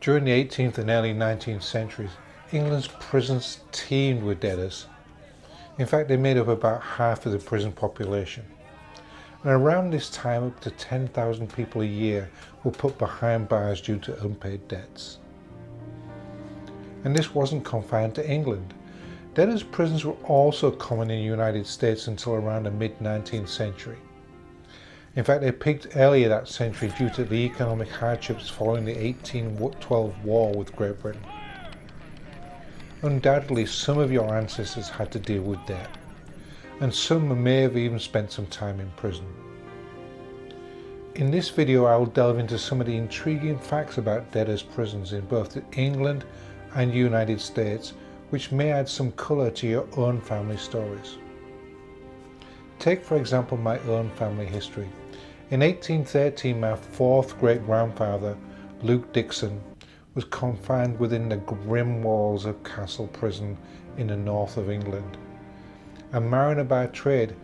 During the 18th and early 19th centuries, England's prisons teemed with debtors. In fact, they made up about half of the prison population. And around this time, up to 10,000 people a year were put behind bars due to unpaid debts. And this wasn't confined to England. Debtors' prisons were also common in the United States until around the mid-19th century. In fact, they peaked earlier that century due to the economic hardships following the 1812 war with Great Britain. Undoubtedly, some of your ancestors had to deal with debt, and some may have even spent some time in prison. In this video, I will delve into some of the intriguing facts about debtors' prisons in both England and the United States, which may add some colour to your own family stories. Take, for example, my own family history. In 1813, my fourth great-grandfather, Luke Dixon, was confined within the grim walls of Castle Prison in the north of England. A mariner by trade,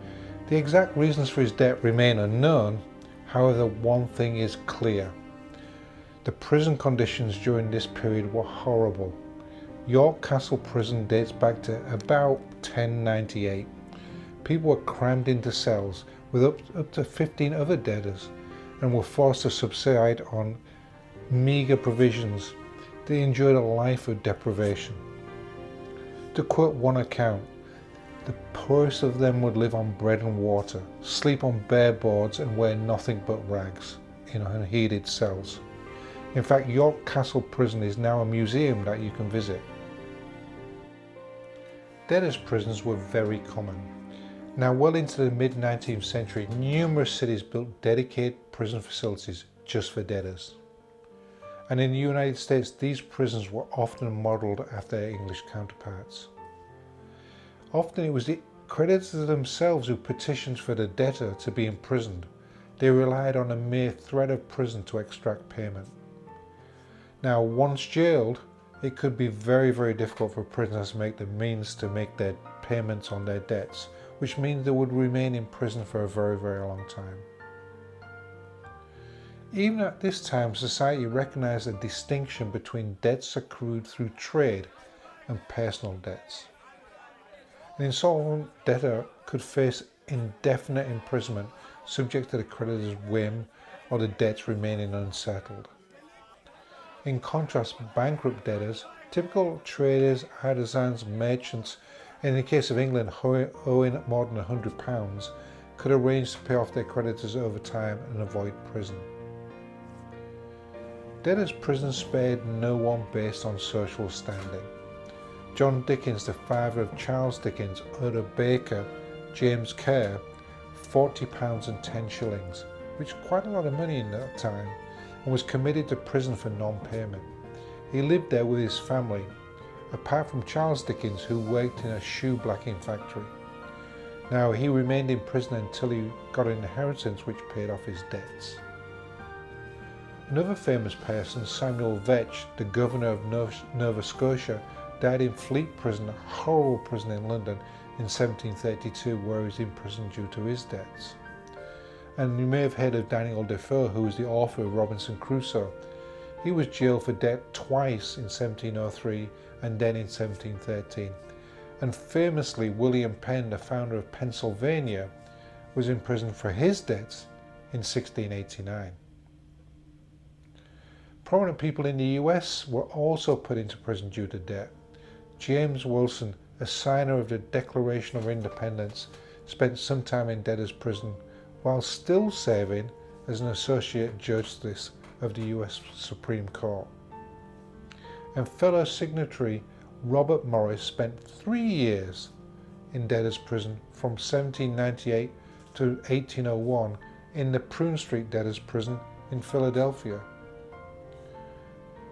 the exact reasons for his death remain unknown. However, one thing is clear. The prison conditions during this period were horrible. York Castle Prison dates back to about 1098. People were crammed into cells with up to 15 other debtors and were forced to subside on meagre provisions. They endured a life of deprivation. To quote one account, the poorest of them would live on bread and water, sleep on bare boards and wear nothing but rags in unheated cells. In fact, York Castle Prison is now a museum that you can visit. Debtors' prisons were very common. Now, well into the mid-19th century, numerous cities built dedicated prison facilities just for debtors. And in the United States, these prisons were often modelled after their English counterparts. Often it was the creditors themselves who petitioned for the debtor to be imprisoned. They relied on a mere threat of prison to extract payment. Now, once jailed, it could be very, very difficult for prisoners to make the means to make their payments on their debts, which means they would remain in prison for a very, very long time. Even at this time, society recognized a distinction between debts accrued through trade and personal debts. An insolvent debtor could face indefinite imprisonment subject to the creditor's whim or the debts remaining unsettled. In contrast, bankrupt debtors, typical traders, artisans, merchants, in the case of England owing more than £100, could arrange to pay off their creditors over time and avoid prison. Debtors' prisons spared no one based on social standing. John Dickens, the father of Charles Dickens, owed a baker, James Kerr, £40 and 10 shillings, which is quite a lot of money in that time, and was committed to prison for non-payment. He lived there with his family, apart from Charles Dickens, who worked in a shoe blacking factory. Now, he remained in prison until he got an inheritance which paid off his debts. Another famous person, Samuel Vetch, the governor of Nova Scotia, died in Fleet Prison, a horrible prison in London, in 1732, where he was imprisoned due to his debts. And you may have heard of Daniel Defoe, who was the author of Robinson Crusoe. He was jailed for debt twice in 1703 and then in 1713. And famously, William Penn, the founder of Pennsylvania, was imprisoned for his debts in 1689. Prominent people in the US were also put into prison due to debt. James Wilson, a signer of the Declaration of Independence, spent some time in debtors' prison while still serving as an associate justice of the US Supreme Court. And fellow signatory Robert Morris spent 3 years in debtors' prison from 1798 to 1801 in the Prune Street debtors' prison in Philadelphia.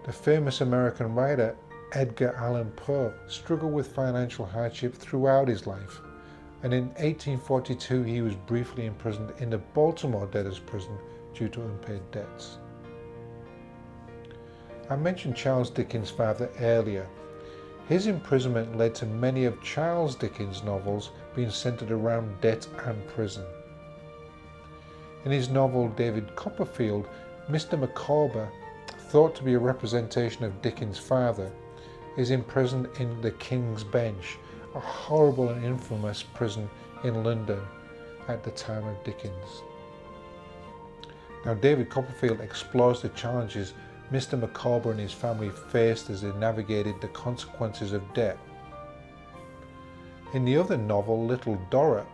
The famous American writer Edgar Allan Poe struggled with financial hardship throughout his life, and in 1842 he was briefly imprisoned in the Baltimore debtors' prison due to unpaid debts. I mentioned Charles Dickens' father earlier. His imprisonment led to many of Charles Dickens' novels being centered around debt and prison. In his novel David Copperfield, Mr. Micawber, thought to be a representation of Dickens' father, is imprisoned in the King's Bench, a horrible and infamous prison in London at the time of Dickens. Now, David Copperfield explores the challenges Mr. Micawber and his family faced as they navigated the consequences of debt. In the other novel, Little Dorrit,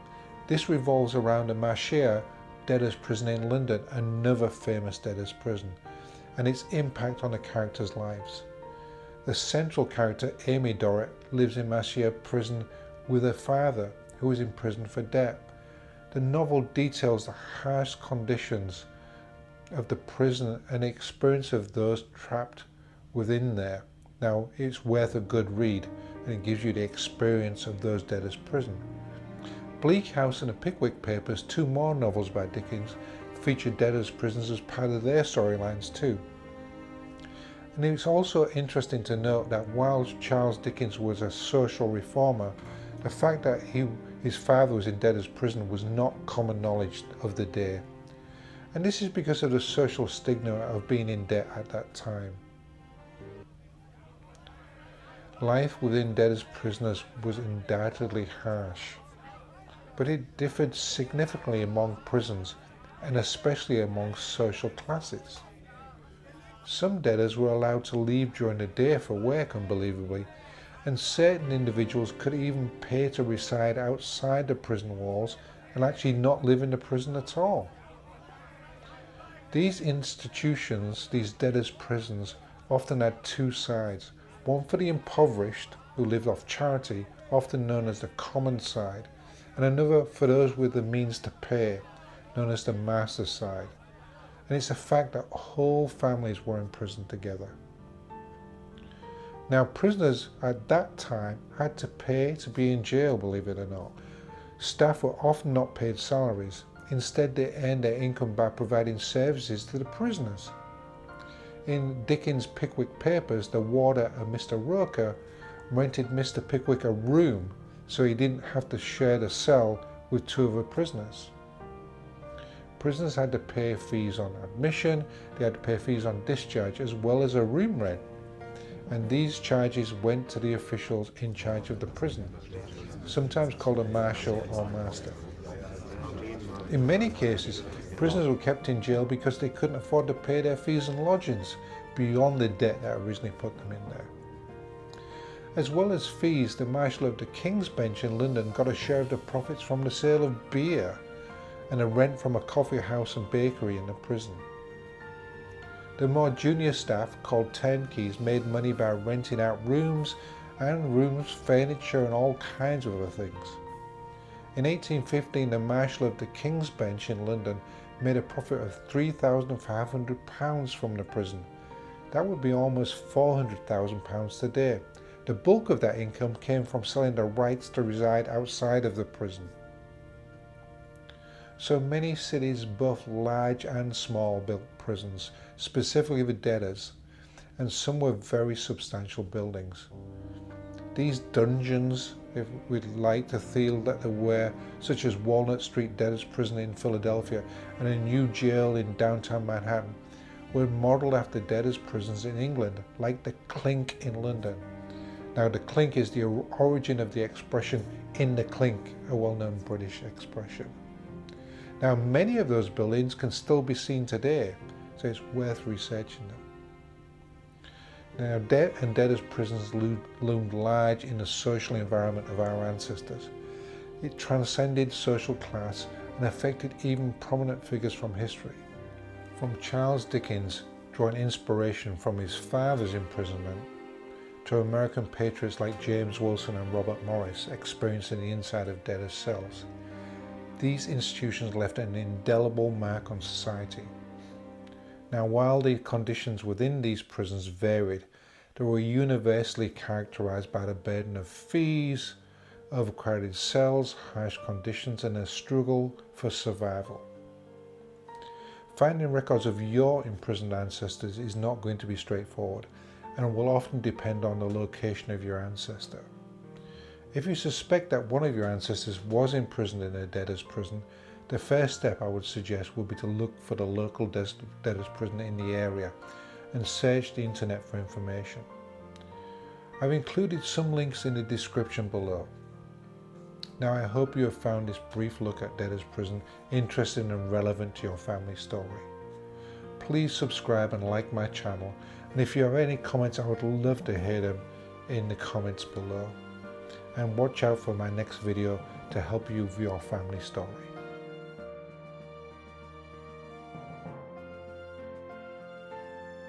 this revolves around a Marshare debtor's prison in London, another famous debtor's prison, and its impact on the characters' lives. The central character, Amy Dorrit, lives in Marshare prison with her father, who is imprisoned for debt. The novel details the harsh conditions of the prison and the experience of those trapped within there. Now, it's worth a good read, and it gives you the experience of those debtors' prison. Bleak House and the Pickwick Papers, two more novels by Dickens, feature debtors' prisons as part of their storylines too. And it's also interesting to note that while Charles Dickens was a social reformer, the fact that his father was in debtors' prison was not common knowledge of the day. And this is because of the social stigma of being in debt at that time. Life within debtors' prisoners was undoubtedly harsh, but it differed significantly among prisons and especially among social classes. Some debtors were allowed to leave during the day for work, unbelievably, and certain individuals could even pay to reside outside the prison walls and actually not live in the prison at all. These institutions, these debtors' prisons, often had two sides, one for the impoverished who lived off charity, often known as the common side, and another for those with the means to pay, known as the master side. And it's a fact that whole families were imprisoned together. Now, prisoners at that time had to pay to be in jail, believe it or not. Staff were often not paid salaries. Instead, they earned their income by providing services to the prisoners. In Dickens' Pickwick Papers, the warder of Mr. Roker rented Mr. Pickwick a room so he didn't have to share the cell with two other prisoners. Prisoners had to pay fees on admission, they had to pay fees on discharge, as well as a room rent. And these charges went to the officials in charge of the prison, sometimes called a marshal or master. In many cases, prisoners were kept in jail because they couldn't afford to pay their fees and lodgings beyond the debt that originally put them in there. As well as fees, the Marshal of the King's Bench in London got a share of the profits from the sale of beer and a rent from a coffee house and bakery in the prison. The more junior staff, called turnkeys, made money by renting out rooms, furniture and all kinds of other things. In 1815, the Marshal of the King's Bench in London made a profit of £3,500 from the prison. That would be almost £400,000 today. The bulk of that income came from selling the rights to reside outside of the prison. So many cities, both large and small, built prisons, specifically for debtors, and some were very substantial buildings. These dungeons, if we'd like to feel that there were, such as Walnut Street Debtors Prison in Philadelphia and a new jail in downtown Manhattan, were modelled after debtors' prisons in England, like the Clink in London. Now, the Clink is the origin of the expression "in the clink," a well-known British expression. Now, many of those buildings can still be seen today, so it's worth researching them. Now, debt and debtors' prisons loomed large in the social environment of our ancestors. It transcended social class and affected even prominent figures from history. From Charles Dickens, drawing inspiration from his father's imprisonment, to American patriots like James Wilson and Robert Morris experiencing the inside of debtors' cells. These institutions left an indelible mark on society. Now, while the conditions within these prisons varied, they were universally characterized by the burden of fees, overcrowded cells, harsh conditions, and a struggle for survival. Finding records of your imprisoned ancestors is not going to be straightforward and will often depend on the location of your ancestor. If you suspect that one of your ancestors was imprisoned in a debtor's prison, The first step I would suggest would be to look for the local debtors prison in the area and search the internet for information. I've included some links in the description below. Now I hope you have found this brief look at debtors prison interesting and relevant to your family story. Please subscribe and like my channel, and if you have any comments, I would love to hear them in the comments below. And watch out for my next video to help you with your family story.